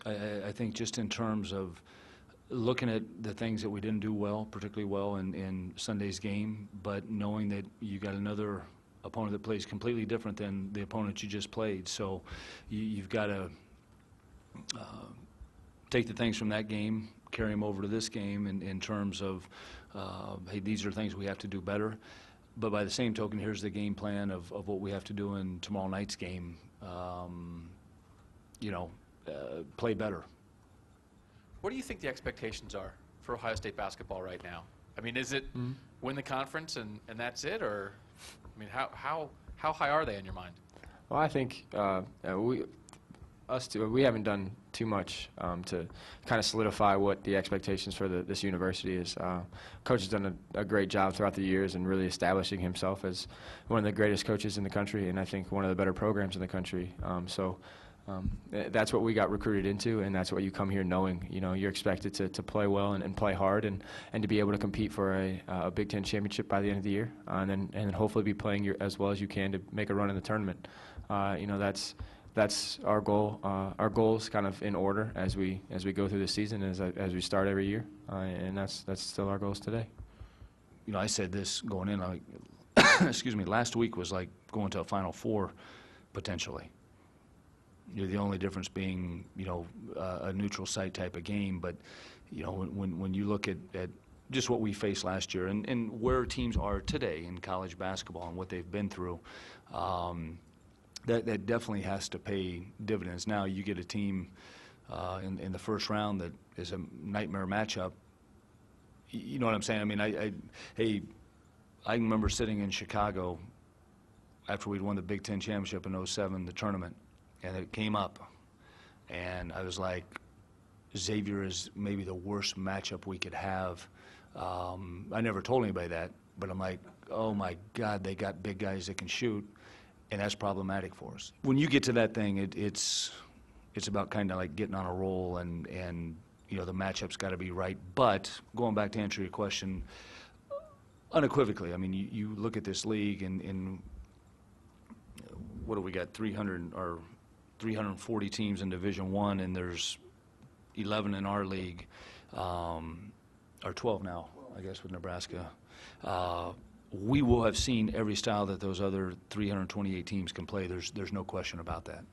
I think just in terms of looking at the things that we didn't do well, particularly well in Sunday's game, but knowing that you got another opponent that plays completely different than the opponent you just played. So you've got to take the things from that game, carry them over to this game in terms of, hey, these are things we have to do better. But by the same token, here's the game plan of what we have to do in tomorrow night's game. Play better. What do you think the expectations are for Ohio State basketball right now? I mean, is it win the conference and that's it, or I mean, how high are they in your mind? Well, I think we haven't done too much to kind of solidify what the expectations for this university is. Coach has done a great job throughout the years and really establishing himself as one of the greatest coaches in the country, and I think one of the better programs in the country. That's what we got recruited into, and that's what you come here knowing. You know, you're expected to play well and play hard and to be able to compete for a Big Ten championship by the end of the year, and then hopefully be playing as well as you can to make a run in the tournament. That's our goal. Our goals kind of in order as we go through the season, as we start every year, and that's still our goals today. You know, I said this going in, like, excuse me, last week was like going to a Final Four potentially. You know, the only difference being, you know, a neutral site type of game. But, you know, when you look at just what we faced last year and where teams are today in college basketball and what they've been through, that definitely has to pay dividends. Now you get a team in the first round that is a nightmare matchup. You know what I'm saying? I mean, I remember sitting in Chicago after we'd won the Big Ten championship in '07, the tournament, and it came up, and I was like, Xavier is maybe the worst matchup we could have. I never told anybody that, but I'm like, oh my God, they got big guys that can shoot, and that's problematic for us. When you get to that thing, it's about kind of like getting on a roll, and you know, the matchup's got to be right. But going back to answer your question, unequivocally, I mean, you look at this league, and what do we got? 340 teams in Division I, and there's 11 in our league, or 12 now, I guess, with Nebraska. We will have seen every style that those other 328 teams can play. There's no question about that.